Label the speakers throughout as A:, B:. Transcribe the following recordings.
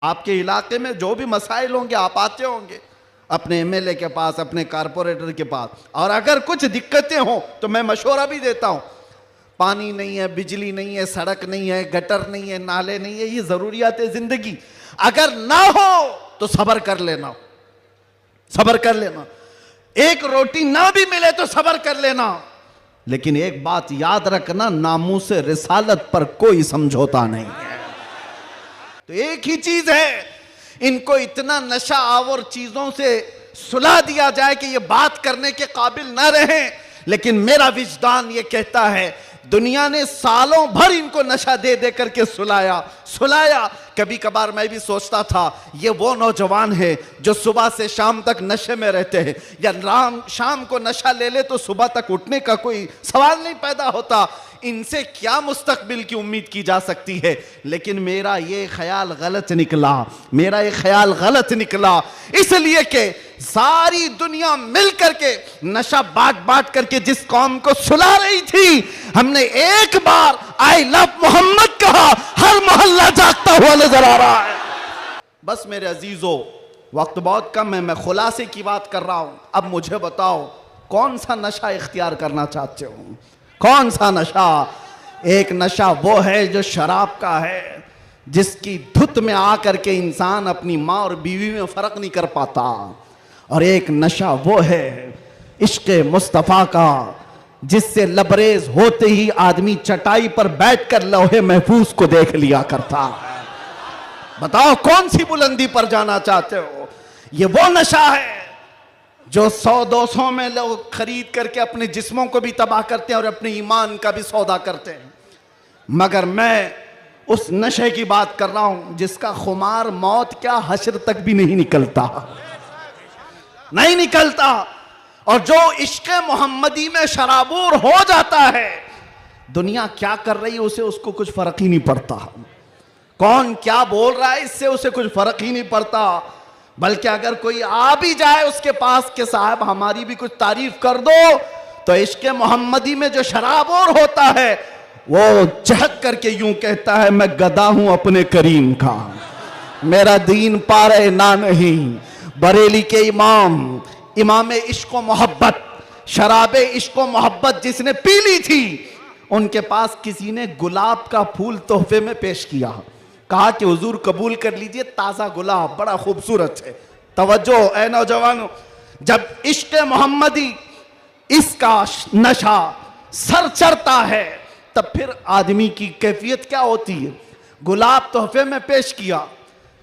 A: आपके इलाके में जो भी मसाइल होंगे आप आते होंगे अपने एमएलए के पास, अपने कारपोरेटर के पास, और अगर कुछ दिक्कतें हो तो मैं मशवरा भी देता हूं। पानी नहीं है, बिजली नहीं है, सड़क नहीं है, गटर नहीं है, नाले नहीं है, ये जरूरियात जिंदगी अगर ना हो तो सब्र कर लेना, सब्र कर लेना। एक रोटी ना भी मिले तो सब्र कर लेना, लेकिन एक बात याद रखना, नामूस रिसालत पर कोई समझौता नहीं है। तो एक ही चीज है, इनको इतना नशा आवर चीजों से सुला दिया जाए कि ये बात करने के काबिल ना रहे। लेकिन मेरा विजदान ये कहता है दुनिया ने सालों भर इनको नशा दे दे करके सुलाया। कभी कभार मैं भी सोचता था ये वो नौजवान है जो सुबह से शाम तक नशे में रहते हैं, या शाम को नशा ले ले तो सुबह तक उठने का कोई सवाल नहीं पैदा होता, इनसे क्या मुस्तकबिल की उम्मीद की जा सकती है। लेकिन मेरा ये ख्याल गलत निकला, मेरा ये ख्याल गलत निकला, इसलिए कि सारी दुनिया मिल करके नशा बांट करके जिस कौम को सुला रही थी, हमने एक बार आई लव मोहम्मद कहा, हर मोहल्ला जागता हुआ नजर आ रहा है। बस मेरे अजीजों, वक्त बहुत कम है, मैं खुलासे की बात कर रहा हूं। अब मुझे बताओ कौन सा नशा इख्तियार करना चाहते हो? कौन सा नशा? एक नशा वो है जो शराब का है, जिसकी धुत में आकर के इंसान अपनी माँ और बीवी में फर्क नहीं कर पाता। और एक नशा वो है इश्क मुस्तफ़ा का, जिससे लबरेज होते ही आदमी चटाई पर बैठकर लौहे महफूज को देख लिया करता है। बताओ कौन सी बुलंदी पर जाना चाहते हो? ये वो नशा है जो 100-200 में लोग खरीद करके अपने जिस्मों को भी तबाह करते हैं और अपने ईमान का भी सौदा करते हैं। मगर मैं उस नशे की बात कर रहा हूं जिसका खुमार मौत क्या हश्र तक भी नहीं निकलता, नहीं निकलता। और जो इश्क मोहम्मदी में शराबूर हो जाता है, दुनिया क्या कर रही है उसे उसको कुछ फर्क ही नहीं पड़ता, कौन क्या बोल रहा है इससे उसे कुछ फर्क ही नहीं पड़ता। बल्कि अगर कोई आ भी जाए उसके पास के साहब हमारी भी कुछ तारीफ कर दो, तो इश्क मोहम्मदी में जो शराबोर होता है वो चहक करके यूं कहता है मैं गदा हूं अपने करीम का, मेरा दीन पारे ना नहीं। बरेली के इमाम इश्क मोहब्बत, शराबे इश्क मोहब्बत जिसने पी ली थी, उनके पास किसी ने गुलाब का फूल तोहफे में पेश किया, कहा कि हुजूर कबूल कर लीजिए, ताज़ा गुलाब बड़ा खूबसूरत है। तवज्जो ए नौजवानों, जब इश्क मोहम्मदी इसका नशा सर चढ़ता है तब फिर आदमी की कैफियत क्या होती है। गुलाब तोहफे में पेश किया,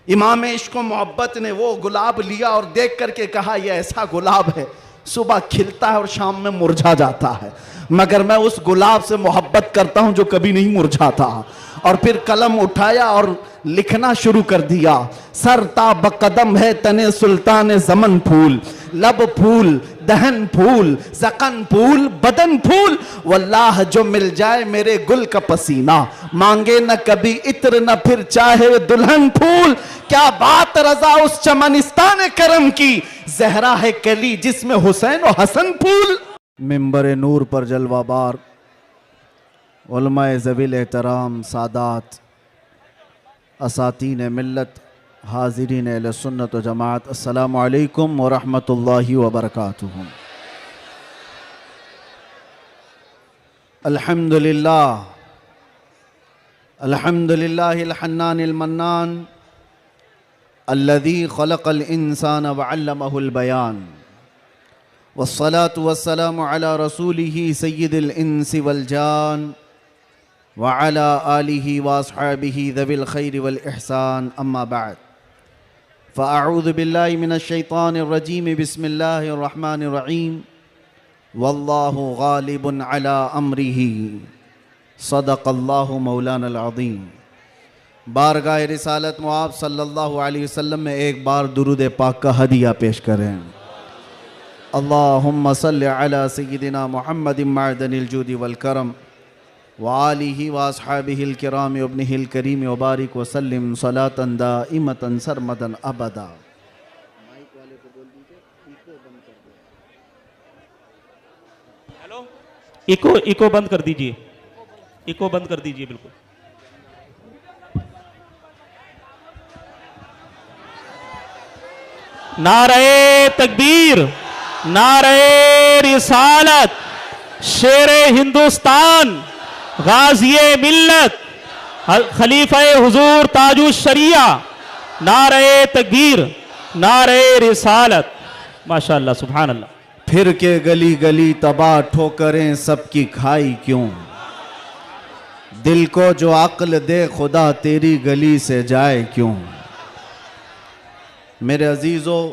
A: इमाम इश्क मोहब्बत ने वो गुलाब लिया और देख करके कहा यह ऐसा गुलाब है सुबह खिलता है और शाम में मुरझा जाता है, मगर मैं उस गुलाब से मोहब्बत करता हूं जो कभी नहीं मुरझाता। और फिर कलम उठाया और लिखना शुरू कर दिया, सर ता बकदम है तने सुल्तान ज़मन फूल, लब फूल दहन फूल ज़कन फूल बदन फूल, वल्लाह जो मिल जाए मेरे गुल का पसीना, मांगे न कभी इत्र न फिर चाहे दुल्हन फूल। क्या बात रजा उस चमनिस्तान करम की, जहरा है कली जिसमें हुसैन और हसन फूल। मिंबर नूर पर जलवाबार उलमाए ज़वील एहतराम सादात असातीन मिल्लत हाज़रीन अहले सुन्नत व जमात, अस्सलामु अलैकुम व रहमतुल्लाहि व बरकातुहू। अल्हम्दुलिल्लाह अल्हम्दुलिल्लाहिल हन्नानिल मन्नान अल्लज़ी खलक़ल इंसान व अल्लमहुल बयान, वस्सलातु वस्सलामु अला रसूलिही सय्यिदिल इंसी वल जान व अला आलिही व अस्हाबिही ज़विल खैरि वल इहसान, अम्मा बाद। फ़अऊज़ु बिल्लाहि मिनश शैतानिर रजीम, बिस्मिल्लाहिर रहमानिर रहीम, वल्लाहु गालिबुन अला अम्रिही, सदक़ल्लाहु मौलानल अज़ीम। बारगाह रिसालत मुआब सल्लल्लाहु अलैहि वसल्लम में एक बार दुरूद पाक का हदिया पेश करें। अल्लाहुम्मा सल्लि अला सय्यिदिना मुहम्मदिन मअदनिल जूदि वल करम व आलिहि व अस्हाबिहिल किराम व इब्निहिल करीम व बारिक व सल्लिम सलातन दाइमतन सरमदन अबदा।
B: हेलो, इको बंद कर दीजिए, इको बंद कर दीजिए बिल्कुल। नारे तकबीर, नारे रिसालत, शेरे हिंदुस्तान, गाज़िए मिल्लत, खलीफा हुजूर ताजुश शरिया, नारे तकबीर, नारे रिसालत। माशाअल्लाह, सुभान अल्लाह।
A: फिर के गली गली तबाह ठोकरें सबकी खाई क्यों, दिल को जो अक्ल दे खुदा तेरी गली से जाए क्यों। मेरे अजीजों,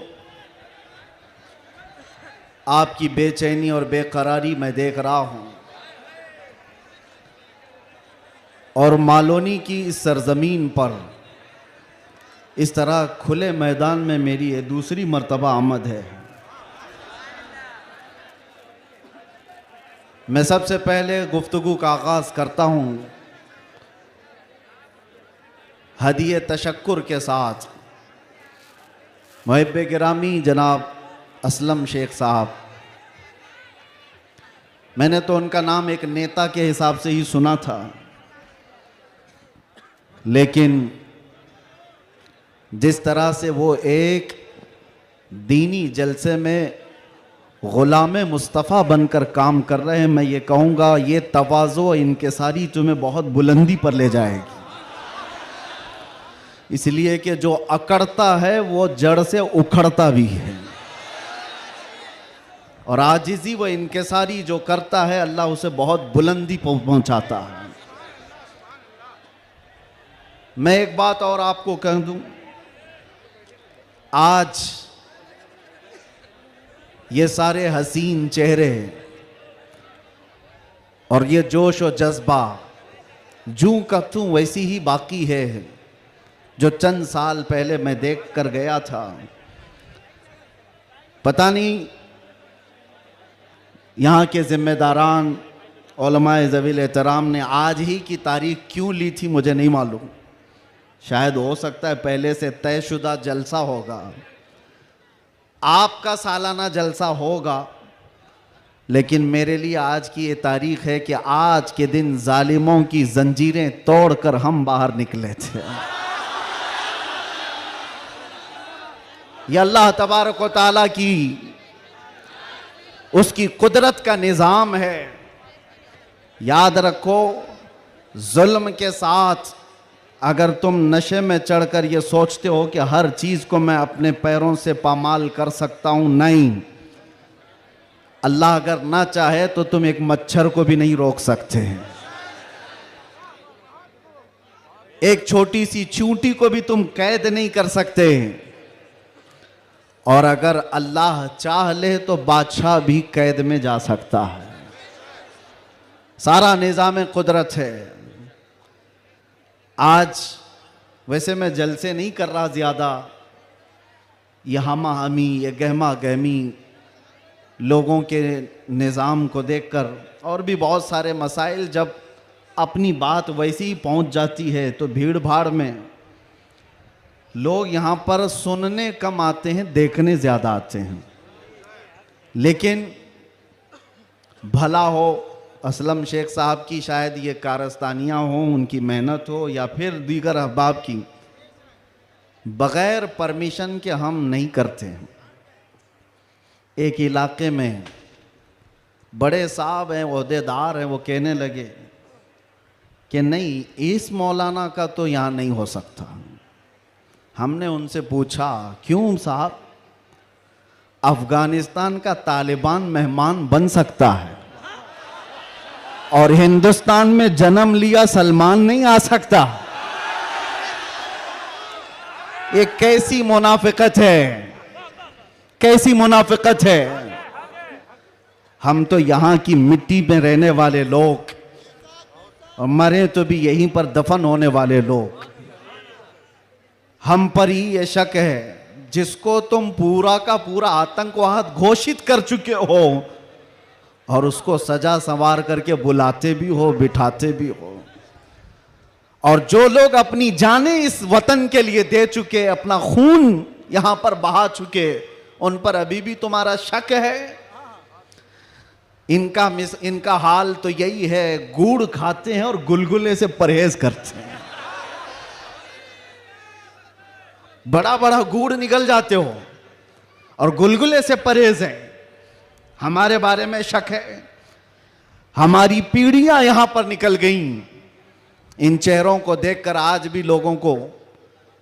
A: आपकी बेचैनी और बेकरारी मैं देख रहा हूं, और मालोनी की इस सरजमीन पर इस तरह खुले मैदान में मेरी ये दूसरी मर्तबा आमद है। मैं सबसे पहले गुफ्तगू का आगाज करता हूं हदिये तशक्कुर के साथ मुहिब्बे गिरामी जनाब असलम शेख साहब। मैंने तो उनका नाम एक नेता के हिसाब से ही सुना था, लेकिन जिस तरह से वो एक दीनी जलसे में गुलाम मुस्तफ़ा बनकर काम कर रहे हैं, मैं ये कहूँगा ये तवाज़ो इनकिसारी तुम्हें बहुत बुलंदी पर ले जाएगी। इसलिए कि जो अकड़ता है वो जड़ से उखड़ता भी है, और आजिज़ी व इनकिसारी जो करता है अल्लाह उसे बहुत बुलंदी पहुँचाता है। मैं एक बात और आपको कह दूं, आज ये सारे हसीन चेहरे और ये जोश और जज्बा जूं का तूं वैसी ही बाकी है जो चंद साल पहले मैं देख कर गया था। पता नहीं यहाँ के जिम्मेदारान उलमाए ज़वील एहतराम ने आज ही की तारीख क्यों ली थी, मुझे नहीं मालूम। शायद हो सकता है पहले से तयशुदा जलसा होगा, आपका सालाना जलसा होगा, लेकिन मेरे लिए आज की ये तारीख है कि आज के दिन जालिमों की जंजीरें तोड़कर हम बाहर निकले थे। यह अल्लाह तबारक व तआला की उसकी कुदरत का निज़ाम है। याद रखो, जुल्म के साथ अगर तुम नशे में चढ़कर ये सोचते हो कि हर चीज़ को मैं अपने पैरों से पामाल कर सकता हूं, नहीं, अल्लाह अगर ना चाहे तो तुम एक मच्छर को भी नहीं रोक सकते हैं, एक छोटी सी चींटी को भी तुम कैद नहीं कर सकते, और अगर अल्लाह चाह ले तो बादशाह भी कैद में जा सकता है। सारा निज़ाम कुदरत है। आज वैसे मैं जलसे नहीं कर रहा ज़्यादा, ये हमा हमी, ये गहमा गहमी लोगों के निज़ाम को देखकर, और भी बहुत सारे मसाइल जब अपनी बात वैसी ही पहुंच जाती है तो भीड़ भाड़ में लोग यहाँ पर सुनने कम आते हैं, देखने ज़्यादा आते हैं। लेकिन भला हो असलम शेख साहब की, शायद ये कारस्तानियाँ हों, उनकी मेहनत हो, या फिर दीगर अहबाब की, बग़ैर परमिशन के हम नहीं करते हैं। एक इलाके में बड़े साहब हैं, ओहदेदार हैं, वो कहने लगे कि नहीं, इस मौलाना का तो यहाँ नहीं हो सकता। हमने उनसे पूछा क्यों साहब? अफगानिस्तान का तालिबान मेहमान बन सकता है और हिंदुस्तान में जन्म लिया सलमान नहीं आ सकता। ये कैसी मुनाफिकत है, कैसी मुनाफिकत है। हम तो यहाँ की मिट्टी में रहने वाले लोग, और मरे तो भी यहीं पर दफन होने वाले लोग। हम पर ही ये शक है, जिसको तुम पूरा का पूरा आतंकवाद घोषित कर चुके हो और उसको सजा संवार करके बुलाते भी हो, बिठाते भी हो, और जो लोग अपनी जानें इस वतन के लिए दे चुके, अपना खून यहां पर बहा चुके, उन पर अभी भी तुम्हारा शक है। इनका हाल तो यही है, गुड़ खाते हैं और गुलगुले से परहेज करते हैं। बड़ा बड़ा गुड़ निकल जाते हो और गुलगुले से परहेज है। हमारे बारे में शक है। हमारी पीढ़ियां यहां पर निकल गईं। इन चेहरों को देखकर आज भी लोगों को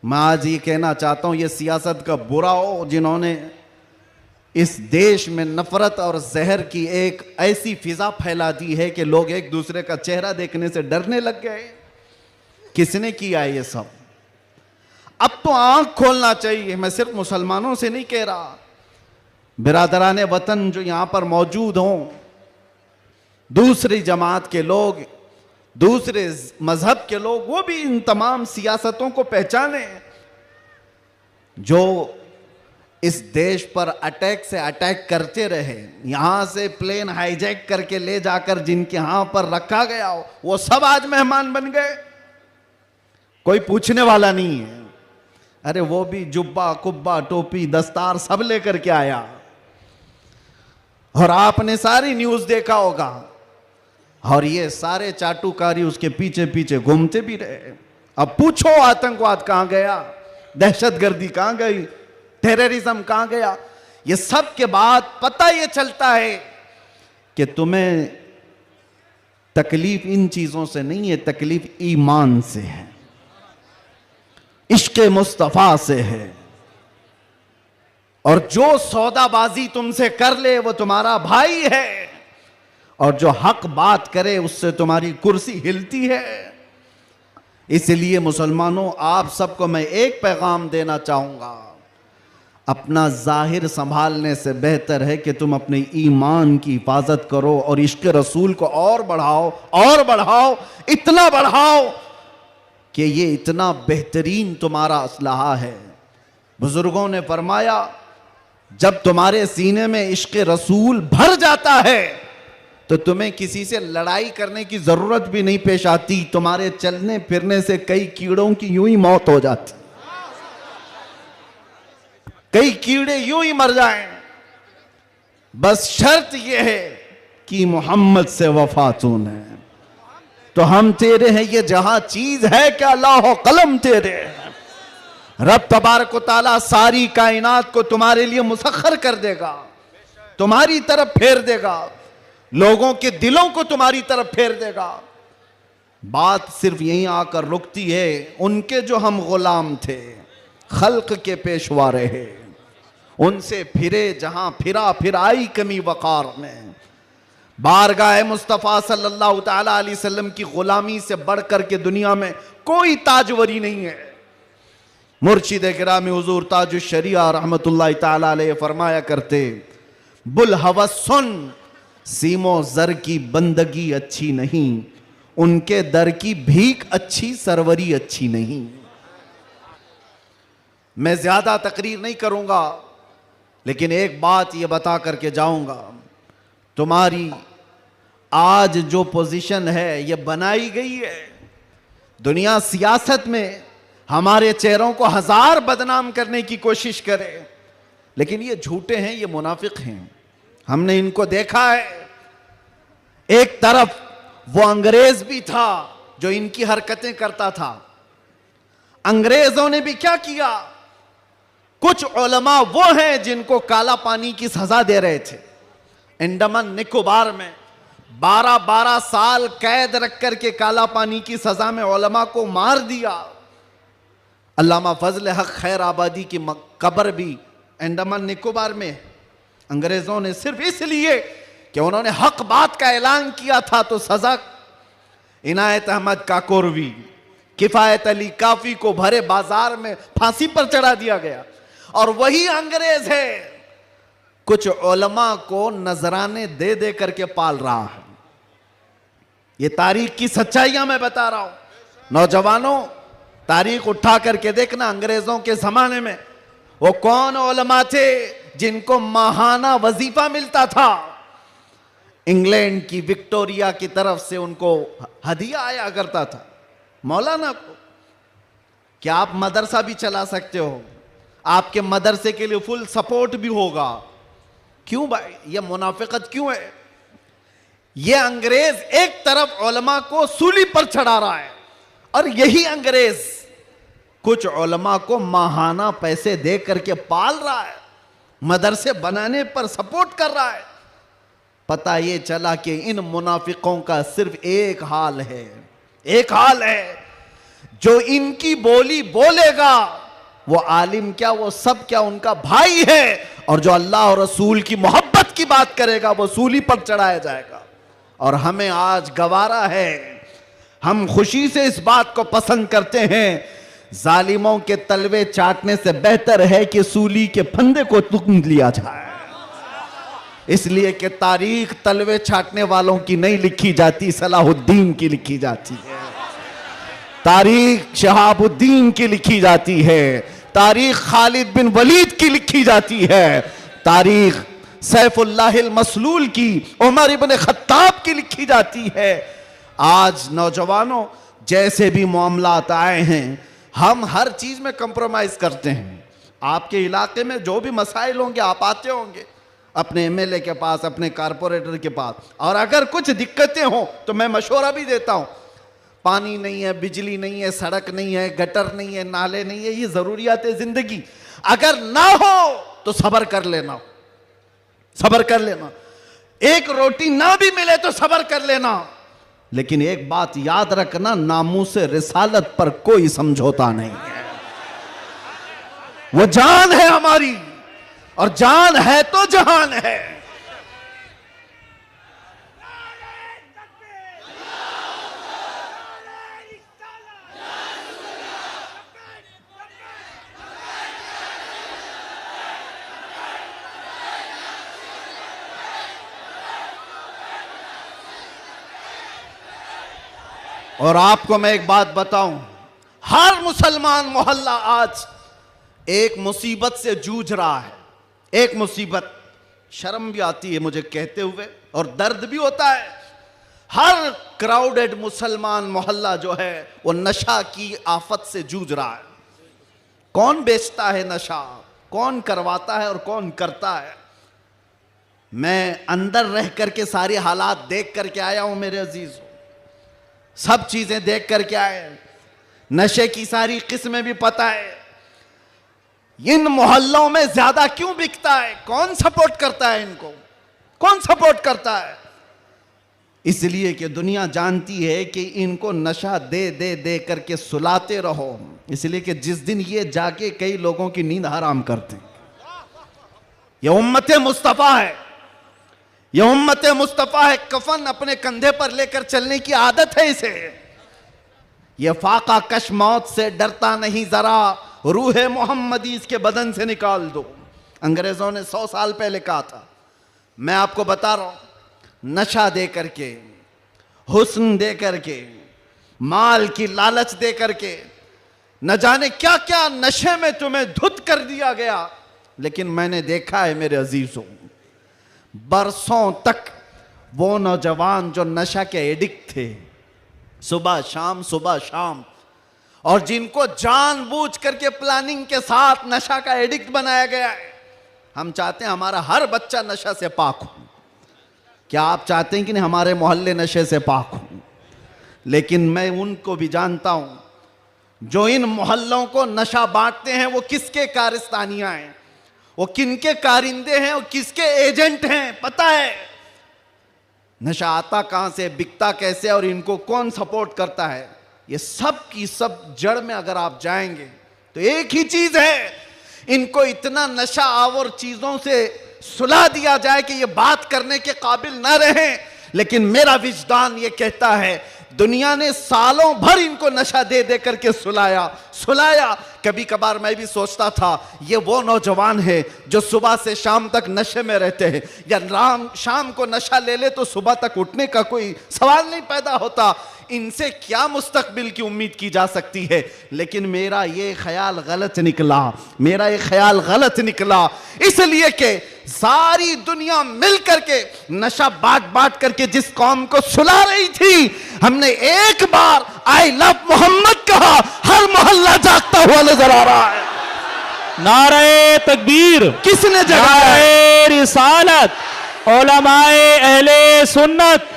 A: मैं आज ये कहना चाहता हूं, ये सियासत का बुरा हो जिन्होंने इस देश में नफरत और जहर की एक ऐसी फिजा फैला दी है कि लोग एक दूसरे का चेहरा देखने से डरने लग गए। किसने किया ये सब? अब तो आंख खोलना चाहिए। मैं सिर्फ मुसलमानों से नहीं कह रहा, बिरादराने वतन जो यहां पर मौजूद हों, दूसरी जमात के लोग, दूसरे मजहब के लोग, वो भी इन तमाम सियासतों को पहचाने जो इस देश पर अटैक से अटैक करते रहे। यहां से प्लेन हाईजैक करके ले जाकर जिनके यहां पर रखा गया हो, वो सब आज मेहमान बन गए। कोई पूछने वाला नहीं है। अरे वो भी जुब्बा कुब्बा टोपी दस्तार सब लेकर के आया। और आपने सारी न्यूज देखा होगा। और ये सारे चाटुकारी उसके पीछे पीछे घूमते भी रहे। अब पूछो आतंकवाद कहां गया, दहशतगर्दी कहां गई, टेररिज्म कहां गया? ये सब के बाद पता ये चलता है कि तुम्हें तकलीफ इन चीजों से नहीं है, तकलीफ ईमान से है, इश्क़ मुस्तफा से है। और जो सौदाबाजी तुमसे कर ले वो तुम्हारा भाई है, और जो हक बात करे उससे तुम्हारी कुर्सी हिलती है। इसलिए मुसलमानों, आप सबको मैं एक पैगाम देना चाहूंगा, अपना जाहिर संभालने से बेहतर है कि तुम अपने ईमान की हिफाजत करो और इश्क़ रसूल को और बढ़ाओ, इतना बढ़ाओ कि ये इतना बेहतरीन तुम्हारा असलहा है। बुजुर्गों ने फरमाया, जब तुम्हारे सीने में इश्क़ रसूल भर जाता है तो तुम्हें किसी से लड़ाई करने की जरूरत भी नहीं पेश आती। तुम्हारे चलने फिरने से कई कीड़ों की यूं ही मौत हो जाती, कई कीड़े यूं ही मर जाएं। बस शर्त यह है कि मोहम्मद से वफातून है, तो हम तेरे हैं। ये जहां चीज है कि अल्लाह कलम तेरे हैं। रब तबारक व तआला सारी कायनात को तुम्हारे लिए मुसख्खर कर देगा, तुम्हारी तरफ फेर देगा, लोगों के दिलों को तुम्हारी तरफ फेर देगा। बात सिर्फ यहीं आकर रुकती है। उनके जो हम गुलाम थे, खल्क के पेशवा रहे, उनसे फिरे जहां फिर आई कमी वकार में। बारगाह मुस्तफ़ा सल्लल्लाहु ताला अलैहि वसल्लम की गुलामी से बढ़कर के दुनिया में कोई ताजवरी नहीं है। मुर्शिद गिरामी हुजूर ताजुल शरिया रहमतुल्लाह ताला अलैहि फरमाया करते, बुल हवस सुन, सीमो जर की बंदगी अच्छी नहीं, उनके दर की भीख अच्छी, सरवरी अच्छी नहीं। मैं ज्यादा तकरीर नहीं करूंगा, लेकिन एक बात यह बता करके जाऊंगा, तुम्हारी आज जो पोजीशन है यह बनाई गई है। दुनिया सियासत में हमारे चेहरों को हजार बदनाम करने की कोशिश करे, लेकिन ये झूठे हैं, ये मुनाफिक हैं। हमने इनको देखा है। एक तरफ वो अंग्रेज भी था जो इनकी हरकतें करता था। अंग्रेजों ने भी क्या किया, कुछ उलमा वो हैं जिनको काला पानी की सजा दे रहे थे। अंडमान निकोबार में 12-12 साल कैद रख करके काला पानी की सजा में उलमा को मार दिया। अल्लामा फजल हक खैर आबादी की कब्र भी अंडमान निकोबार में। अंग्रेजों ने सिर्फ इसलिए कि उन्होंने हक बात का ऐलान किया था तो सजा इनायत अहमद काकोरवी, किफायत अली काफी को भरे बाजार में फांसी पर चढ़ा दिया गया। और वही अंग्रेज है कुछ उलमा को नजराने दे दे करके पाल रहा है। ये तारीख की सच्चाइयां मैं बता रहा हूं। नौजवानों, तारीख उठा करके देखना, अंग्रेजों के जमाने में वो कौन उलमा थे जिनको माहाना वजीफा मिलता था। इंग्लैंड की विक्टोरिया की तरफ से उनको हदिया आया करता था। मौलाना को क्या आप मदरसा भी चला सकते हो, आपके मदरसे के लिए फुल सपोर्ट भी होगा। क्यों भाई, ये मुनाफिकत क्यों है? ये अंग्रेज एक तरफ उलमा को सूली पर चढ़ा रहा है और यही अंग्रेज कुछ उलमा को माहाना पैसे दे करके पाल रहा है। मदरसे बनाने पर सपोर्ट कर रहा है। पता ये चला कि इन मुनाफिकों का सिर्फ एक हाल है, एक हाल है, जो इनकी बोली बोलेगा वो आलिम क्या, वो सब क्या उनका भाई है, और जो अल्लाह और रसूल की मोहब्बत की बात करेगा वो सूली पर चढ़ाया जाएगा। और हमें आज गवारा है, हम खुशी से इस बात को पसंद करते हैं, जालिमों के तलवे चाटने से बेहतर है कि सूली के फंदे को तुम लिया जाए। इसलिए कि तारीख तलवे छाटने वालों की नहीं लिखी जाती, सलाहुद्दीन की लिखी जाती है। तारीख शहाबुद्दीन की लिखी जाती है, तारीख खालिद बिन वलीद की लिखी जाती है, तारीख सैफुल्लाहिल मसलूल की, उमर इब्न खत्ताब की लिखी जाती है। आज नौजवानों, जैसे भी मामलात आए हैं, हम हर चीज में कंप्रोमाइज करते हैं। आपके इलाके में जो भी मसाइल होंगे आप आते होंगे अपने एमएलए के पास, अपने कारपोरेटर के पास, और अगर कुछ दिक्कतें हो तो मैं मशवरा भी देता हूं। पानी नहीं है, बिजली नहीं है, सड़क नहीं है, गटर नहीं है, नाले नहीं है, ये जरूरियात है जिंदगी। अगर ना हो तो सब्र कर लेना, सब्र कर लेना। एक रोटी ना भी मिले तो सब्र कर लेना, लेकिन एक बात याद रखना, नामूसे रिसालत पर कोई समझौता नहीं है। वो जान है हमारी, और जान है तो जहान है। और आपको मैं एक बात बताऊं, हर मुसलमान मोहल्ला आज एक मुसीबत से जूझ रहा है, एक मुसीबत। शर्म भी आती है मुझे कहते हुए और दर्द भी होता है। हर क्राउडेड मुसलमान मोहल्ला जो है वो नशा की आफत से जूझ रहा है। कौन बेचता है नशा, कौन करवाता है और कौन करता है। मैं अंदर रह करके सारे हालात देख करके आया हूं मेरे अजीजों, सब चीजें देख करके आए, नशे की सारी किस्में भी पता है। इन मोहल्लों में ज्यादा क्यों बिकता है, कौन सपोर्ट करता है इनको, कौन सपोर्ट करता है? इसलिए कि दुनिया जानती है कि इनको नशा दे दे दे करके सुलाते रहो, इसलिए कि जिस दिन ये जाके कई लोगों की नींद हराम करते हैं। ये उम्मत मुस्तफा है, ये उम्मत मुस्तफा है। कफन अपने कंधे पर लेकर चलने की आदत है इसे। ये फाका कश मौत से डरता नहीं जरा, रूह मोहम्मदी इसके बदन से निकाल दो। अंग्रेजों ने 100 साल पहले कहा था। मैं आपको बता रहा हूं, नशा दे करके, हुस्न दे करके, माल की लालच दे करके, न जाने क्या क्या नशे में तुम्हें धुत कर दिया गया। लेकिन मैंने देखा है मेरे अजीजों, बरसों तक वो नौजवान जो नशा के एडिक्ट थे, सुबह शाम, और जिनको जानबूझ करके प्लानिंग के साथ नशा का एडिक्ट बनाया गया है। हम चाहते हैं हमारा हर बच्चा नशा से पाक हो। क्या आप चाहते हैं कि नहीं हमारे मोहल्ले नशे से पाक हो? लेकिन मैं उनको भी जानता हूं जो इन मोहल्लों को नशा बांटते हैं, वो किसके कारस्तानियां हैं, वो किनके कारिंदे हैं, वो किसके एजेंट हैं, पता है। नशा आता कहां से, बिकता कैसे, और इनको कौन सपोर्ट करता है, ये सब की सब जड़ में अगर आप जाएंगे तो एक ही चीज है, इनको इतना नशा आवर चीजों से सुला दिया जाए कि ये बात करने के काबिल ना रहे। लेकिन मेरा विजदान ये कहता है, दुनिया ने सालों भर इनको नशा दे दे करके सुलाया। कभी कभार मैं भी सोचता था ये वो नौजवान है जो सुबह से शाम तक नशे में रहते हैं, या शाम को नशा ले ले तो सुबह तक उठने का कोई सवाल नहीं पैदा होता। इनसे क्या मुस्तकबिल की उम्मीद की जा सकती है। लेकिन मेरा ये ख्याल गलत निकला, इसलिए कि सारी दुनिया मिल करके नशा बांट करके जिस कौम को सुला रही थी, हमने एक बार आई लव मोहम्मद कहा, हर मोहल्ला जागता हुआ नजर आ रहा है।
B: नारे तकबीर,
A: किसने जगाया?
B: नारे रिसालत, उलमाए अहले सुन्नत,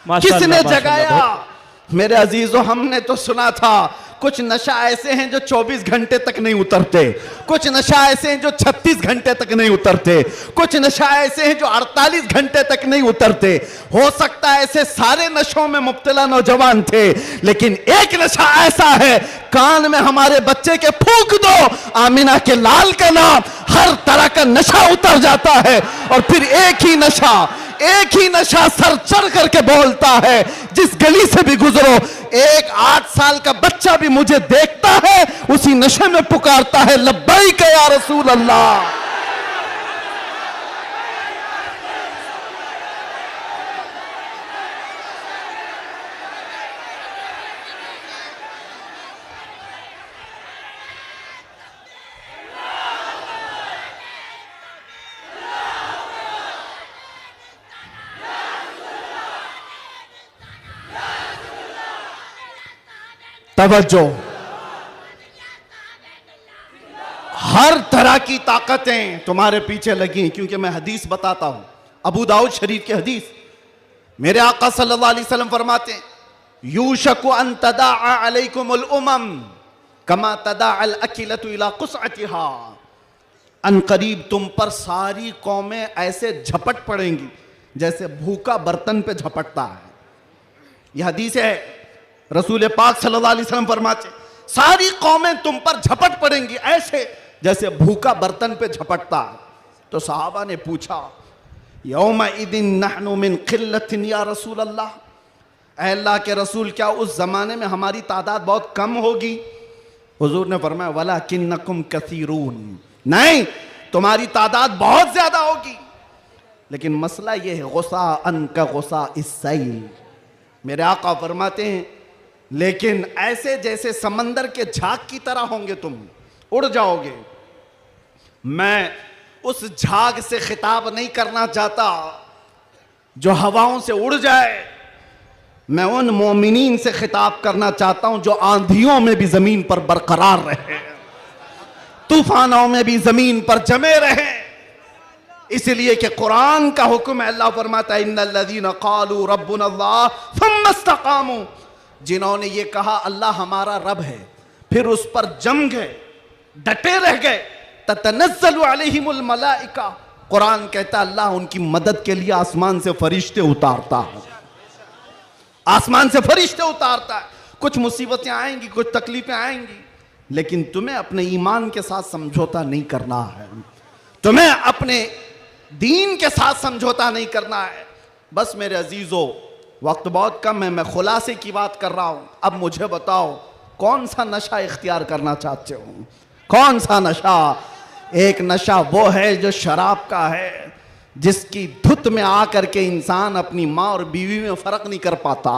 A: किसने जगाया? मेरे अजीजों, हमने तो सुना था कुछ नशा ऐसे हैं जो 24 घंटे तक नहीं उतरते, कुछ नशा ऐसे हैं जो 36 घंटे तक नहीं उतरते, कुछ नशा ऐसे हैं जो 48 घंटे तक नहीं उतरते। हो सकता है ऐसे सारे नशों में मुब्तला नौजवान थे, लेकिन एक नशा ऐसा है, कान में हमारे बच्चे के फूंक दो आमिना के लाल का नाम, हर तरह का नशा उतर जाता है। और फिर एक ही नशा सर चढ़ करके बोलता है, जिस गली से भी गुजरो एक 8 साल का बच्चा भी मुझे देखता है, उसी नशे में पुकारता है लब्बैक या रसूल अल्लाह। तवज्जो, हर तरह की ताकतें तुम्हारे पीछे लगी, क्योंकि मैं हदीस बताता हूं, अबू दाऊद शरीफ की हदीस। मेरे आका सल्लल्लाहु अलैहि वसल्लम फरमाते हैं, यूशकु अन तदाअ अलैकुमुल उमम कमा तदाअल अकिलतु इला कुसअतिहा। अन करीब तुम पर सारी कौमें ऐसे झपट पड़ेंगी जैसे भूखा बर्तन पे झपटता है। यह हदीस है, रसूल पाक सल्लल्लाहु अलैहि वसल्लम फरमाते, सारी कौमें तुम पर झपट पड़ेंगी ऐसे जैसे भूखा बर्तन पे झपटता है। तो सहाबा ने पूछा, यौमा इदिन नहनु मिन किल्लतिन या रसूल अल्लाह, ऐ अल्लाह के रसूल क्या उस जमाने में हमारी तादाद बहुत कम होगी? हुजूर ने फरमाया, वलाकिन्नकुम कसीरून, नहीं तुम्हारी तादाद बहुत ज्यादा होगी, लेकिन मसला यह है गुस्सा अन का गुस्सा इस्सैल। मेरे आका फरमाते हैं, लेकिन ऐसे जैसे समंदर के झाग की तरह होंगे, तुम उड़ जाओगे। मैं उस झाग से खिताब नहीं करना चाहता जो हवाओं से उड़ जाए, मैं उन मोमिनीन से खिताब करना चाहता हूं जो आंधियों में भी जमीन पर बरकरार रहे, तूफानों में भी जमीन पर जमे रहे। इसलिए कि कुरान का हुक्म है, अल्लाह फरमाता है, इन्नल्लज़ीना क़ालू रब्बुनल्लाह थुम्मा इस्तक़ामू, जिन्होंने ये कहा अल्लाह हमारा रब है, फिर उस पर जम गए, डटे रह गए, ततनज़्ज़लु अलैहिमुल मलाइका, कुरान कहता है अल्लाह उनकी मदद के लिए आसमान से फरिश्ते उतारता है, आसमान से फरिश्ते उतारता है। कुछ मुसीबतें आएंगी, कुछ तकलीफें आएंगी, लेकिन तुम्हें अपने ईमान के साथ समझौता नहीं करना है, तुम्हें अपने दीन के साथ समझौता नहीं करना है। बस मेरे अजीजों, वक्त बहुत कम है, मैं खुलासे की बात कर रहा हूं। अब मुझे बताओ, कौन सा नशा इख्तियार करना चाहते हो? कौन सा नशा? एक नशा वो है जो शराब का है, जिसकी धुत में आकर के इंसान अपनी माँ और बीवी में फर्क नहीं कर पाता।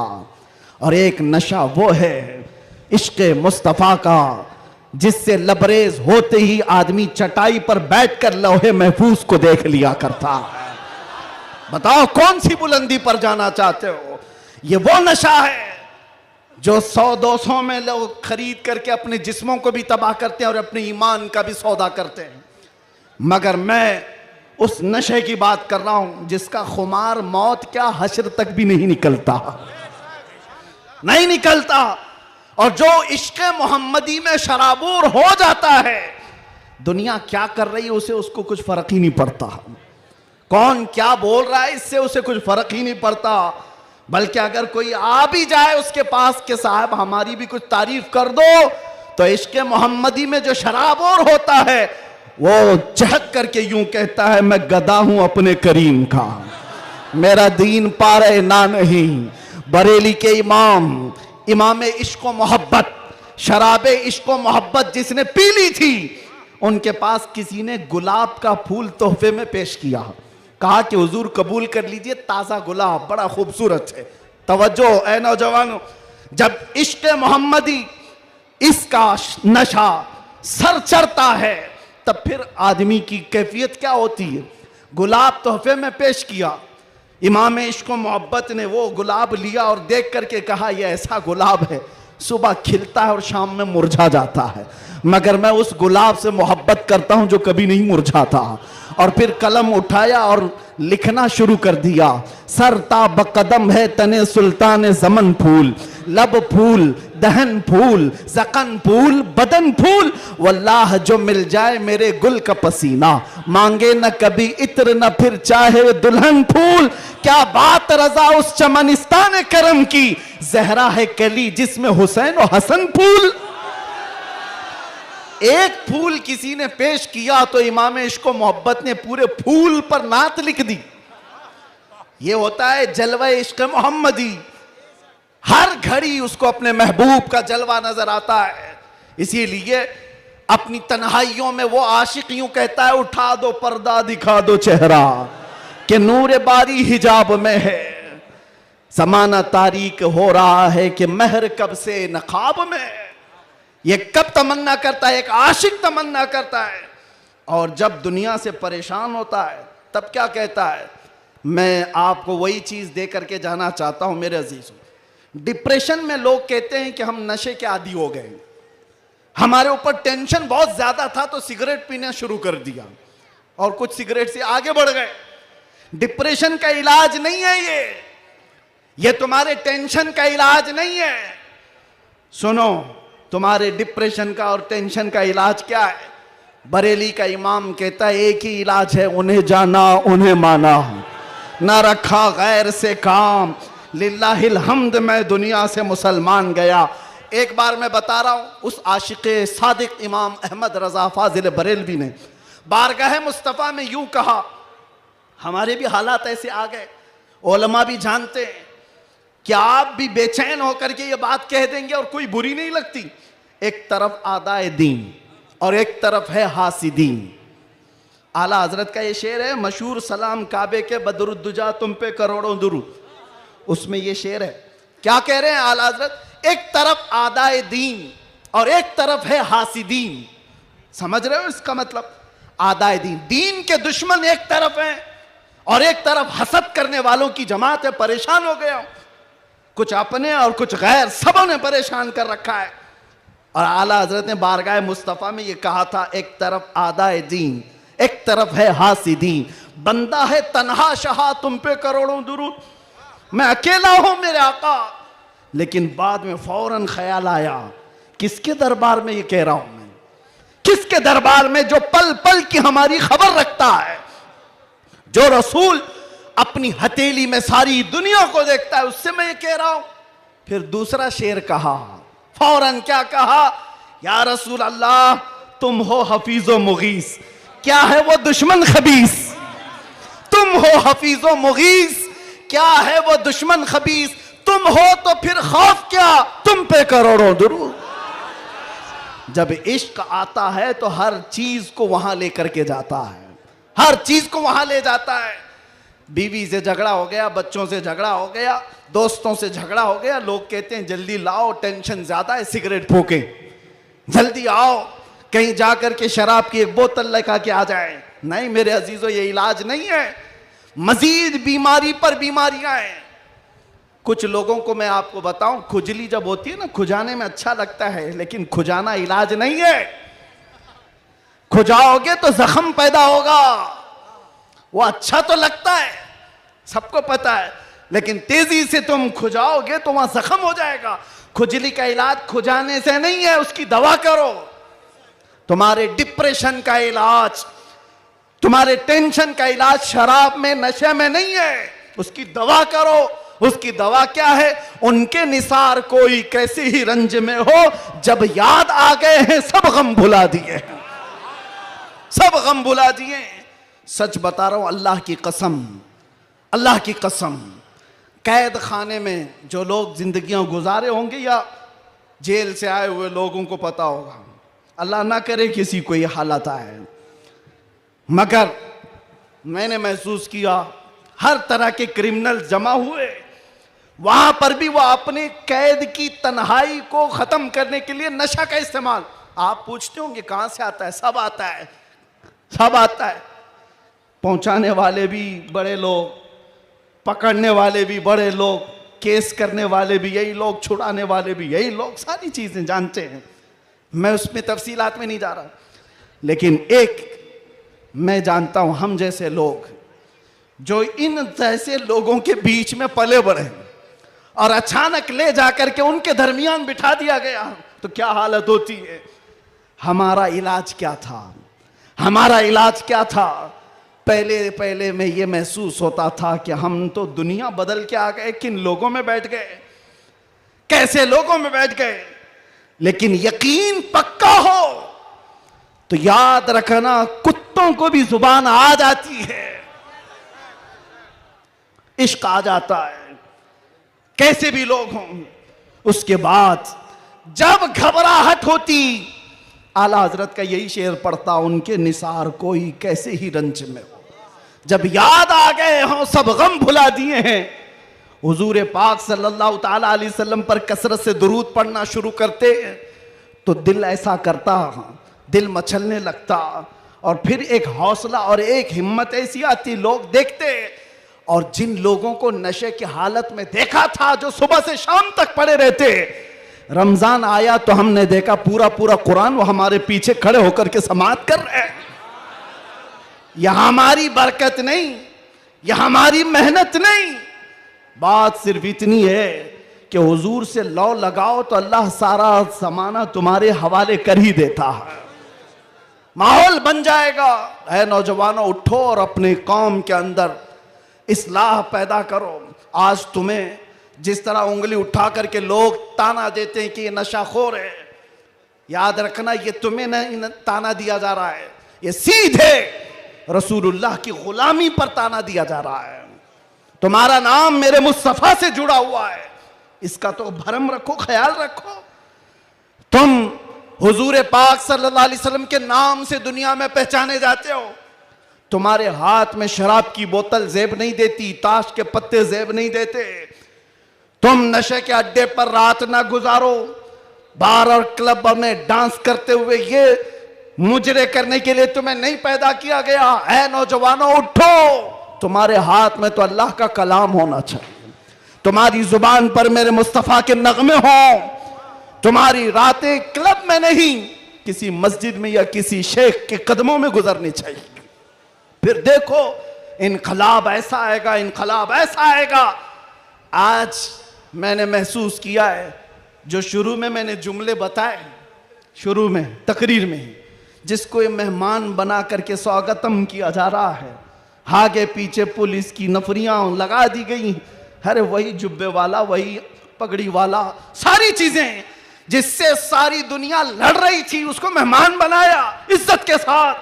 A: और एक नशा वो है इश्क़े मुस्तफ़ा का, जिससे लबरेज होते ही आदमी चटाई पर बैठकर लौहे महफूज को देख लिया करता है। बताओ कौन सी बुलंदी पर जाना चाहते हो? ये वो नशा है जो 100-200 में लोग खरीद करके अपने जिस्मों को भी तबाह करते हैं और अपने ईमान का भी सौदा करते हैं। मगर मैं उस नशे की बात कर रहा हूं जिसका खुमार मौत क्या हश्र तक भी नहीं निकलता, नहीं निकलता। और जो इश्क़े मोहम्मदी में शराबूर हो जाता है, दुनिया क्या कर रही है उसे उसको कुछ फर्क ही नहीं पड़ता, कौन क्या बोल रहा है इससे उसे कुछ फर्क ही नहीं पड़ता। बल्कि अगर कोई आ भी जाए उसके पास के साहब हमारी भी कुछ तारीफ कर दो, तो इश्क़े मोहम्मदी में जो शराबूर होता है वो चहक करके यूं कहता है, मैं गदा हूं अपने करीम का, मेरा दीन पारे ना नहीं। बरेली के इमाम इश्क़ो मोहब्बत, शराबे इश्क़ो मोहब्बत जिसने पी ली थी, उनके पास किसी ने गुलाब का फूल तोहफे में पेश किया, कहा कि हुजूर कबूल कर लीजिए, ताज़ा गुलाब बड़ा खूबसूरत है। तवज्जो ऐ नौजवानों, जब इश्क़ मोहम्मदी इसका नशा सर चढ़ता है तब फिर आदमी की कैफियत क्या होती है। गुलाब तोहफे में पेश किया, इमाम इश्क़ो मोहब्बत ने वो गुलाब लिया और देख करके कहा, यह ऐसा गुलाब है सुबह खिलता है और शाम में मुरझा जाता है, मगर मैं उस गुलाब से मोहब्बत करता हूं जो कभी नहीं मुरझाता। और फिर कलम उठाया और लिखना शुरू कर दिया। सर ता बकदम है तने सुल्तान जमन फूल, लब फूल दहन फूल जकन फूल बदन फूल, वल्लाह जो मिल जाए मेरे गुल का पसीना, मांगे न कभी इत्र न फिर चाहे दुल्हन फूल। क्या बात रजा उस चमनिस्तान करम की, जहरा है कली जिसमें हुसैन और हसन फूल। एक फूल किसी ने पेश किया तो इमाम इश्क व मोहब्बत ने पूरे फूल पर नात लिख दी। ये होता है जलवा इश्क मोहम्मदी। हर घड़ी उसको अपने महबूब का जलवा नजर आता है। इसीलिए अपनी तन्हाइयों में वो आशिक यूं कहता है, उठा दो पर्दा दिखा दो चेहरा कि नूर बारी हिजाब में है। जमाना तारीक हो रहा है कि महर कब से नकाब में है। ये कब तमन्ना करता है, एक आशिक तमन्ना करता है। और जब दुनिया से परेशान होता है तब क्या कहता है, मैं आपको वही चीज दे करके जाना चाहता हूं मेरे अजीजों। डिप्रेशन में लोग कहते हैं कि हम नशे के आदी हो गए, हमारे ऊपर टेंशन बहुत ज्यादा था तो सिगरेट पीना शुरू कर दिया और कुछ सिगरेट से आगे बढ़ गए। डिप्रेशन का इलाज नहीं है ये तुम्हारे टेंशन का इलाज नहीं है। सुनो, तुम्हारे डिप्रेशन का और टेंशन का इलाज क्या है? बरेली का इमाम कहता है एक ही इलाज है, उन्हें जाना उन्हें माना, ना रखा गैर से काम, लिल्लाहिल हम्द मैं दुनिया से मुसलमान गया। एक बार मैं बता रहा हूं, उस आशिक़े सादिक इमाम अहमद रजा फाजिल बरेलवी ने बारगाह मुस्तफ़ा में यूं कहा। हमारे भी हालात ऐसे आ गए, उलमा भी जानते हैं कि आप भी बेचैन होकर के ये बात कह देंगे और कोई बुरी नहीं लगती। एक तरफ आदाए दीन और एक तरफ है हासिदीन। आला हजरत का ये शेर है मशहूर, सलाम काबे के बदरुद्दुजा तुम पे करोड़ों दुरूद। उसमें ये शेर है, क्या कह रहे हैं आला हजरत? एक तरफ आदाए दीन और एक तरफ है हासिदीन। समझ रहे हो इसका मतलब? आदाए दीन, दीन के दुश्मन एक तरफ हैं और एक तरफ हसद करने वालों की जमात है। परेशान हो गया, कुछ अपने और कुछ गैर, सबों ने परेशान कर रखा है। और आला हजरत ने बारगाह मुस्तफ़ा में ये कहा था, एक तरफ आदाए दीन एक तरफ है हासिदीन। बंदा है तन्हा शहा तुम पे करोड़ों दुरूद, मैं अकेला हूं मेरे आका। लेकिन बाद में फौरन ख्याल आया, किसके दरबार में ये कह रहा हूं मैं? किसके दरबार में जो पल पल की हमारी खबर रखता है, जो रसूल अपनी हथेली में सारी दुनिया को देखता है, उससे मैं ये कह रहा हूं। फिर दूसरा शेर कहा, फौरन क्या कहा? या रसूल अल्लाह तुम हो हफीजो मुगीस, क्या है वो दुश्मन खबीस? तुम हो हफीजो मुगीस, क्या है वो दुश्मन खबीस? तुम हो तो फिर खौफ क्या, तुम पे करोड़ों दुरूद। जब इश्क आता है तो हर चीज को वहां लेकर के जाता है, हर चीज को वहां ले जाता है। बीवी से झगड़ा हो गया, बच्चों से झगड़ा हो गया, दोस्तों से झगड़ा हो गया, लोग कहते हैं जल्दी लाओ, टेंशन ज्यादा है, सिगरेट फूके, जल्दी आओ, कहीं जाकर के शराब की एक बोतल लेकर के आ जाए। नहीं मेरे अजीजों, ये इलाज नहीं है, मजीद बीमारी पर बीमारियां हैं। कुछ लोगों को मैं आपको बताऊं, खुजली जब होती है ना, खुजाने में अच्छा लगता है, लेकिन खुजाना इलाज नहीं है। खुजाओगे तो जख्म पैदा होगा। वो अच्छा तो लगता है, सबको पता है, लेकिन तेजी से तुम खुजाओगे तो वहां जख्म हो जाएगा। खुजली का इलाज खुजाने से नहीं है, उसकी दवा करो। तुम्हारे डिप्रेशन का इलाज, तुम्हारे टेंशन का इलाज शराब में, नशे में नहीं है, उसकी दवा करो। उसकी दवा क्या है? उनके निसार कोई कैसे ही रंज में हो, जब याद आ गए हैं सब गम भुला दिए, सब गम भुला दिए। सच बता रहा हूं, अल्लाह की कसम, अल्लाह की कसम, कैद खाने में जो लोग जिंदगियां गुजारे होंगे या जेल से आए हुए लोगों को पता होगा, अल्लाह ना करे किसी को ये हालत आए, मगर मैंने महसूस किया हर तरह के क्रिमिनल जमा हुए, वहां पर भी वो अपने कैद की तन्हाई को खत्म करने के लिए नशा का इस्तेमाल। आप पूछते होंगे कहां से आता है? सब आता है, सब आता है। पहुंचाने वाले भी बड़े लोग, पकड़ने वाले भी बड़े लोग, केस करने वाले भी यही लोग, छुड़ाने वाले भी यही लोग, सारी चीजें जानते हैं। मैं उसमें तफसीलात में नहीं जा रहा, लेकिन एक मैं जानता हूं, हम जैसे लोग जो इन जैसे लोगों के बीच में पले बढ़े और अचानक ले जाकर के उनके दरमियान बिठा दिया गया तो क्या हालत होती है। हमारा इलाज क्या था? हमारा इलाज क्या था? पहले पहले में ये महसूस होता था कि हम तो दुनिया बदल के आ गए, किन लोगों में बैठ गए, कैसे लोगों में बैठ गए। लेकिन यकीन पक्का हो तो याद रखना, कुत्तों को भी जुबान आ जाती है, इश्क आ जाता है, कैसे भी लोग हों। उसके बाद जब घबराहट होती, आला हजरत का यही शेर पढ़ता, उनके निसार कोई कैसे ही रंज में हो, जब याद आ गए हों सब गम भुला दिए हैं। हुजूर पाक सल्लल्लाहु ताला अलैहि वसल्लम पर कसरत से दुरूद पढ़ना शुरू करते तो दिल ऐसा करता, दिल मचलने लगता, और फिर एक हौसला और एक हिम्मत ऐसी आती, लोग देखते। और जिन लोगों को नशे की हालत में देखा था, जो सुबह से शाम तक पड़े रहते, रमजान आया तो हमने देखा पूरा पूरा कुरान वो हमारे पीछे खड़े होकर के समाअत कर रहे हैं। यह हमारी बरकत नहीं, यह हमारी मेहनत नहीं, बात सिर्फ इतनी है कि हुजूर से लौ लगाओ तो अल्लाह सारा जमाना तुम्हारे हवाले कर ही देता है। माहौल बन जाएगा। है नौजवानों, उठो और अपने कौम के अंदर इस्लाह पैदा करो। आज तुम्हें जिस तरह उंगली उठा करके लोग ताना देते हैं कि ये नशाखोर है, याद रखना ये तुम्हें नहीं ताना दिया जा रहा है, ये सीधे रसूलुल्लाह की गुलामी पर ताना दिया जा रहा है। तुम्हारा नाम मेरे मुस्तफा से जुड़ा हुआ है, इसका तो भरम रखो, ख्याल रखो। तुम हुजूर पाक सल्लल्लाहु अलैहि वसल्लम के नाम से दुनिया में पहचाने जाते हो। तुम्हारे हाथ में शराब की बोतल जेब नहीं देती, ताश के पत्ते जेब नहीं देते। तुम नशे के अड्डे पर रात ना गुजारो, बार और क्लब में डांस करते हुए ये मुजरे करने के लिए तुम्हें नहीं पैदा किया गया। ऐ नौजवानों, उठो, तुम्हारे हाथ में तो अल्लाह का कलाम होना चाहिए, तुम्हारी जुबान पर मेरे मुस्तफा के नगमे हों, तुम्हारी रातें क्लब में नहीं किसी मस्जिद में या किसी शेख के कदमों में गुजरनी चाहिए। फिर देखो इनकलाब ऐसा आएगा, इनकलाब ऐसा आएगा। आज मैंने महसूस किया है, जो शुरू में मैंने जुमले बताए, शुरू में तकरीर में, जिसको ये मेहमान बना करके स्वागतम किया जा रहा है, आगे पीछे पुलिस की नफरियां लगा दी गई। अरे वही जुब्बे वाला, वही पगड़ी वाला, सारी चीजें जिससे सारी दुनिया लड़ रही थी, उसको मेहमान बनाया इज्जत के साथ।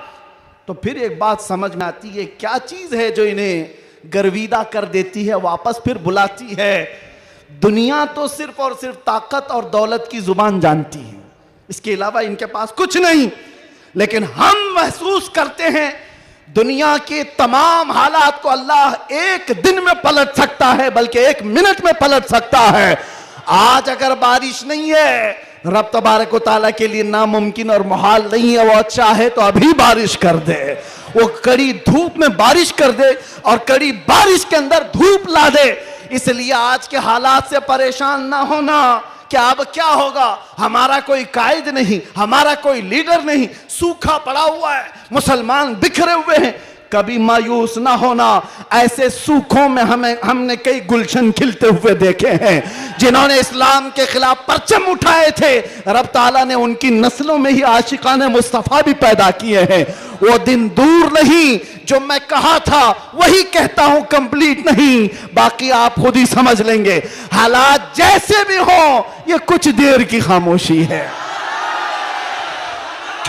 A: तो फिर एक बात समझ में आती है, क्या चीज है जो इन्हें गर्विदा कर देती है, वापस फिर बुलाती है। दुनिया तो सिर्फ और सिर्फ ताकत और दौलत की जुबान जानती है, इसके अलावा इनके पास कुछ नहीं। लेकिन हम महसूस करते हैं दुनिया के तमाम हालात को अल्लाह एक दिन में पलट सकता है, बल्कि एक मिनट में पलट सकता है। आज अगर बारिश नहीं है, रब तबारक व तआला के लिए नामुमकिन और मुहाल नहीं है, वो चाहे तो अभी बारिश कर दे, वो कड़ी धूप में बारिश कर दे और कड़ी बारिश के अंदर धूप ला दे। इसलिए आज के हालात से परेशान ना होना कि अब क्या होगा, हमारा कोई कायद नहीं, हमारा कोई लीडर नहीं, सूखा पड़ा हुआ है, मुसलमान बिखरे हुए हैं। कभी मायूस ना होना, ऐसे सूखों में हमने कई गुलशन खिलते हुए देखे हैं। जिन्होंने इस्लाम के खिलाफ परचम उठाए थे, रब ताला ने उनकी नस्लों में ही आशिकाने मुस्तफा भी पैदा किए हैं। वो दिन दूर नहीं, जो मैं कहा था वही कहता हूं, कंप्लीट नहीं, बाकी आप खुद ही समझ लेंगे। हालात जैसे भी हो, ये कुछ देर की खामोशी है।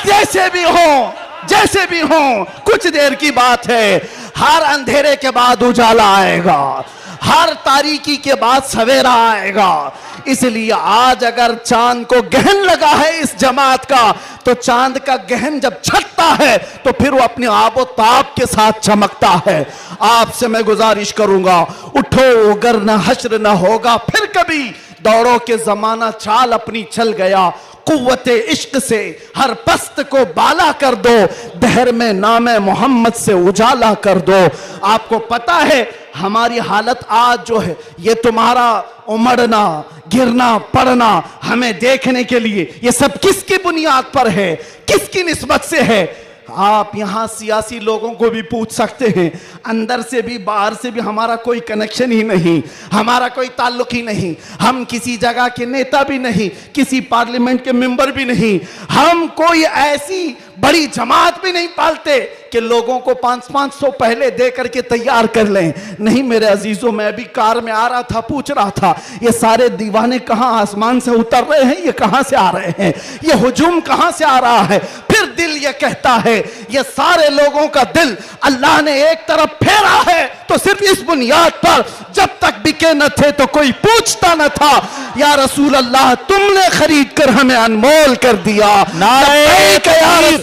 A: जैसे भी हो, जैसे भी हो, कुछ देर की बात है। हर अंधेरे के बाद उजाला आएगा, हर तारीकी के बाद सवेरा आएगा। इसलिए आज अगर चांद को गहन लगा है इस जमात का, तो चांद का गहन जब छटता है तो फिर वो अपने आबो ताब के साथ चमकता है। आपसे मैं गुजारिश करूंगा, उठो, अगर न हश्र न होगा फिर कभी, दौड़ो के जमाना चाल अपनी चल गया। कुव्वते इश्क से हर पस्त को बाला कर दो, दहर में नामे मोहम्मद से उजाला कर दो। आपको पता है हमारी हालत आज जो है, ये तुम्हारा उमड़ना, गिरना, पड़ना हमें देखने के लिए, ये सब किसकी बुनियाद पर है, किसकी निस्बत से है? आप यहां सियासी लोगों को भी पूछ सकते हैं, अंदर से भी बाहर से भी हमारा कोई कनेक्शन ही नहीं, हमारा कोई ताल्लुक ही नहीं, हम किसी जगह के नेता भी नहीं, किसी पार्लियामेंट के मेंबर भी नहीं, हम कोई ऐसी बड़ी जमात भी नहीं पालते कि लोगों को 500-500 पहले दे करके तैयार कर लें। नहीं मेरे अजीजों, मैं भी कार में आ रहा था, पूछ रहा था ये सारे दीवाने कहां आसमान से उतर रहे हैं, ये कहां से आ रहे हैं, ये हुजूम कहां से आ रहा है? फिर दिल ये कहता है ये सारे लोगों का दिल अल्लाह ने एक तरफ फेरा है, तो सिर्फ इस बुनियाद पर जब तक बिके न थे तो कोई पूछता न था, या रसूल अल्लाह तुमने खरीद कर हमें अनमोल कर दिया।
B: नारे तकबीर।